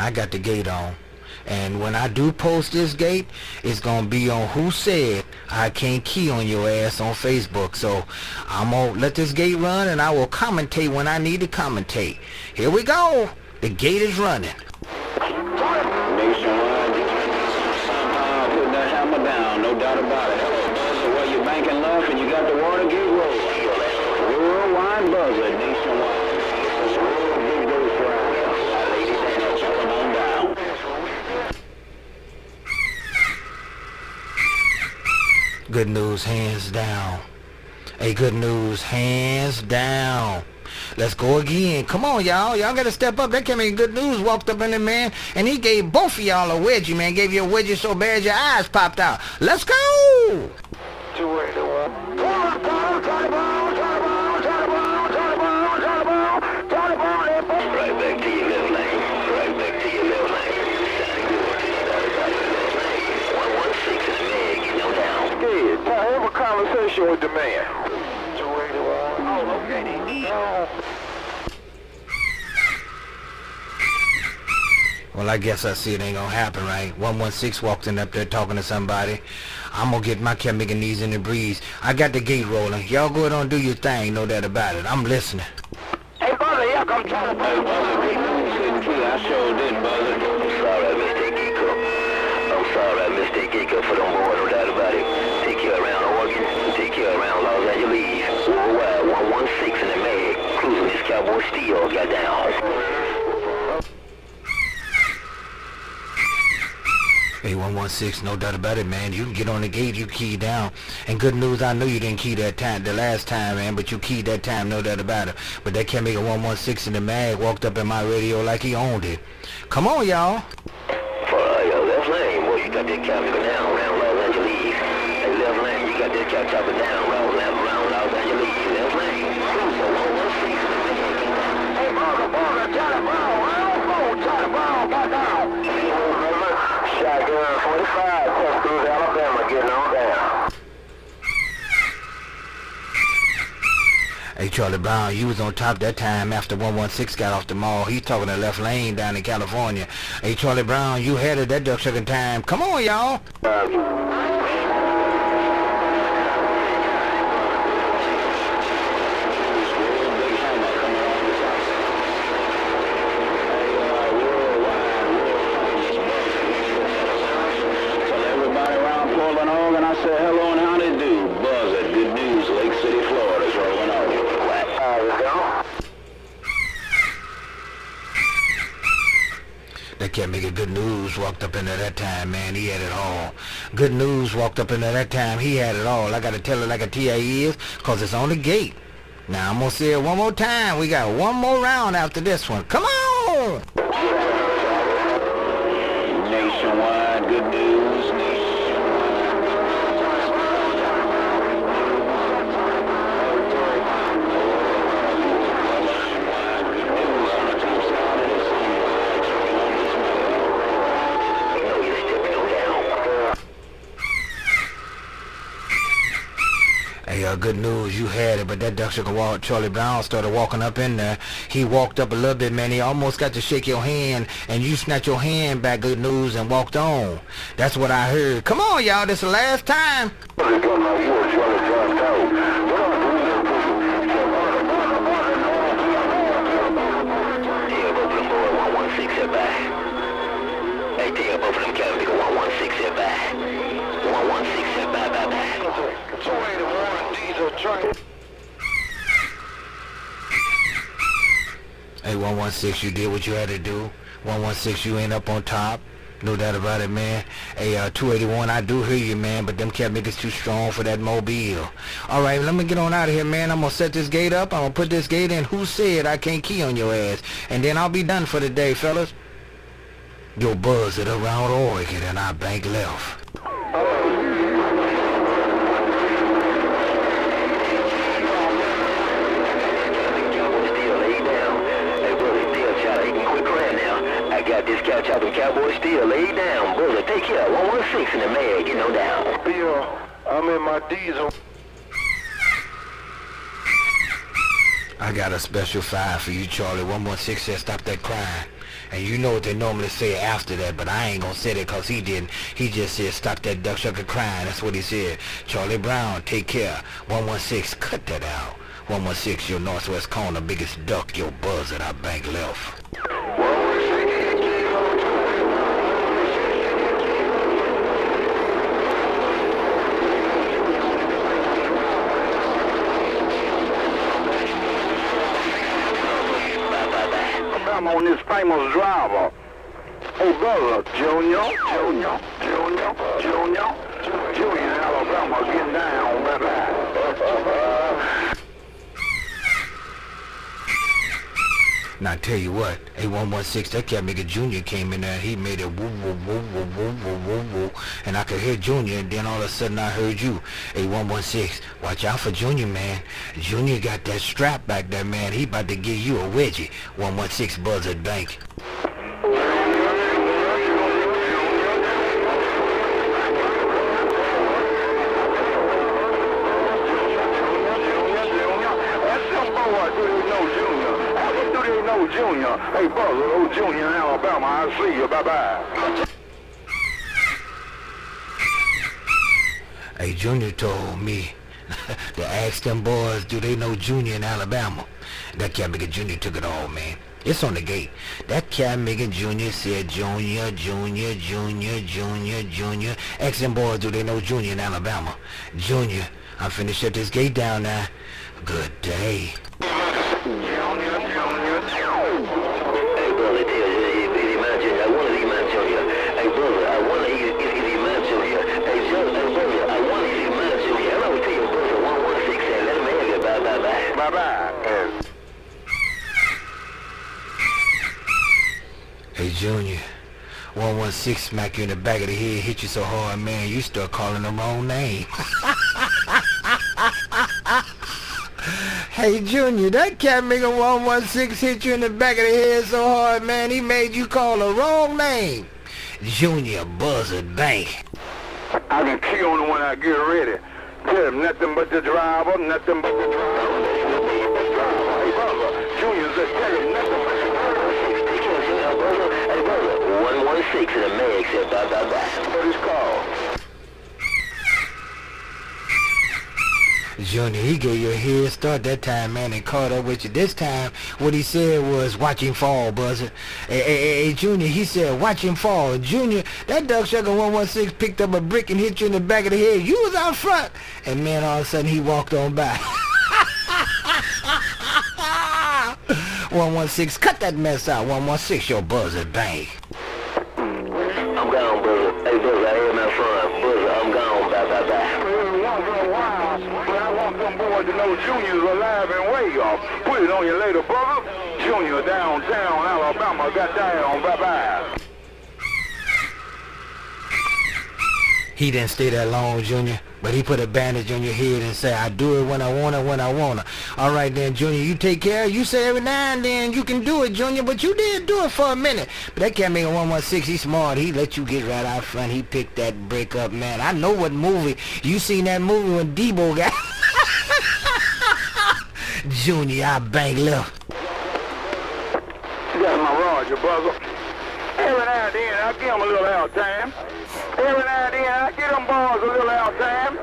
I got the gate on. And when I do post this gate, it's gonna be on Who Said I Can't Key on Your Ass on Facebook. So I'm gonna let this gate run, and I will commentate when I need to commentate. Here we go. The gate is running. Nationwide, somehow putting that hammer down, no doubt about it. Hello, buzzer, where you banking left and you got the Watergate Road. Worldwide buzzer, nationwide. Big Ghost Ride. Ladies and gentlemen, tell them on down. Good news, hands down. Hey, good news, hands down. Let's go again. Come on, y'all. Y'all gotta step up. That came in Good News walked up in there, man, and he gave both of y'all a wedgie, man. Gave you a wedgie so bad your eyes popped out. Let's go! 281. Right back to your left lane. Right back to your left lane. Sounding good. 116 is Meg, you know down. Yeah, have a conversation with the man. 281. Oh, okay. Well, I guess I see it ain't gonna happen, right? 116 walked in up there talking to somebody. I'm gonna get my chemical knees in the breeze. I got the gate rolling. Y'all go ahead and do your thing, no doubt about it. I'm listening. Hey, brother, y'all come try to play. I sure did, brother. I'm sorry I missed that Geeko. I'm sorry I missed that Geeko for them boys, no doubt about it. Take you around Oregon, take you around Los Angeles. Worldwide, 116 in the mag. Cruising this Cowboy Steel, got down. Hey, 116, no doubt about it, man. You can get on the gate, you key down. And good news, I know you didn't key that time, the last time, man, but you keyed that time, no doubt about it. But that can't make a 116 in the mag walked up in my radio like he owned it. Come on, y'all. For your left lane, boy, you got that chemical down around Los Angeles. Hey, left lane, you got that chopper down around Los Angeles. Left lane, cruiser, 116. Hey, brother, Johnny Brown, got down. Shotgun 45, Tuscaloosa, Alabama, getting on down. Hey, Charlie Brown, you was on top that time after 116 got off the mall. He's talking the left lane down in California. Hey, Charlie Brown, you headed that duck sucking time. Come on, y'all. Say hello and how they do. Buzz at Good News, Lake City, Florida is rolling on. That can't make it. Good News walked up into that time, man. He had it all. Good News walked up into that time. He had it all. I got to tell it like a TIE is, because it's on the gate. Now, I'm going to say it one more time. We got one more round after this one. Come on! Nationwide, Good News. Hey, Good News, you had it, but that duck sugar walk, Charlie Brown started walking up in there. He walked up a little bit, man. He almost got to shake your hand, and you snatched your hand back, Good News, and walked on. That's what I heard. Come on, y'all, this is the last time. Hey, 116, you did what you had to do. 116, you ain't up on top. No doubt about it, man. Hey, 281, I do hear you, man, but them cat niggas too strong for that mobile. All right, let me get on out of here, man. I'm going to set this gate up. I'm going to put this gate in. Who said I can't key on your ass? And then I'll be done for the day, fellas. Yo, buzz it around Oregon, and I bank left. This couch out in Cowboy Steel, lay down, brother, take care, 116 in the mag, get no down. Yeah, I'm in my diesel. I got a special 5 for you, Charlie. 116 said stop that crying. And you know what they normally say after that, but I ain't gonna say that cause he didn't. He just said, stop that duck sucker crying. That's what he said. Charlie Brown, take care. 116, cut that out. 116, your northwest corner, biggest duck, your buzz at our bank left. I'm on this famous driver. Hey, brother, Junior, in Alabama, getting down, baby. Now I tell you what, A116, that cat nigga Junior came in there, he made it woo woo woo woo woo woo woo woo, and I could hear Junior, and then all of a sudden I heard you. A116, watch out for Junior, man. Junior got that strap back there, man. He about to give you a wedgie. 116 Buzzard Bank. Junior. Hey, brother, old Junior in Alabama, I see you. Bye-bye. Hey, Junior told me to ask them boys, do they know Junior in Alabama? That cat nigga Junior took it all, man. It's on the gate. That cat nigga Junior said, Junior. Ask them boys, do they know Junior in Alabama? Junior, I'm finna shut this gate down now. Good day. Hey Junior, 116 smack you in the back of the head, hit you so hard, man, you start calling the wrong name. Hey Junior, that cat nigga 116 hit you in the back of the head so hard, man, he made you call the wrong name. Junior Buzzard Bank. I can kill on the one I get ready. Tell him nothing but the driver, nothing but the driver. Hey brother, Junior said tell him nothing but the driver. Hey brother, 116 in the mag said bye. What is called? Junior, he gave you a head start that time, man, and caught up with you. This time, what he said was, watch him fall, Buzzard. Hey, Junior, he said, watch him fall. Junior, that duck sucker 116 picked up a brick and hit you in the back of the head. You was out front. And, man, all of a sudden, he walked on by. 116, cut that mess out. 116, your Buzzard Bank. I'm gone, brother. Hey, brother, I hear my son. Brother, I'm gone. Bye. Them boys to know Junior's alive and well. Put it on you later, brother. Junior downtown Alabama got down. Bye-bye. He didn't stay that long, Junior, but he put a bandage on your head and said, I do it when I want it, when I want it. All right then, Junior, you take care. You say every now and then you can do it, Junior, but you did do it for a minute. But that cat nigga 116, he's smart. He let you get right out front. He picked that break up, man. I know what movie. You seen that movie when Debo got... Junior, I bank left. You got my Roger, brother. Every now and then I give him a little out time. Every now and then I give them boys a little out time.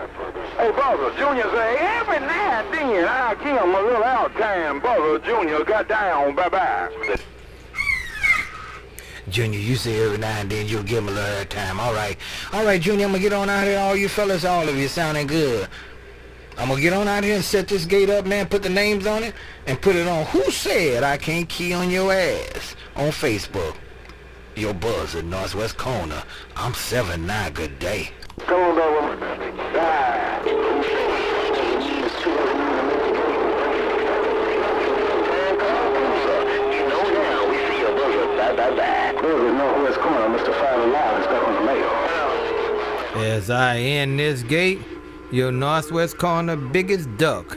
Hey, brother, Junior say, every now and then I give him a little out time. Brother, Junior got down. Bye-bye. Junior, you say every now and then you'll give him a little air time. All right, Junior, I'm going to get on out here. All you fellas, all of you sounding good. I'm going to get on out here and set this gate up, man, put the names on it, and put it on Who Said I Can't Key on Your Ass on Facebook. Your buzz at Northwest Corner. I'm 7-9, good day. Come on, brother. Die. You know now, we see your buzzer. Bye. Close at Northwest Corner, Mr. 5 Alive is stuck on the mail. As I end this gate, your Northwest Corner biggest duck,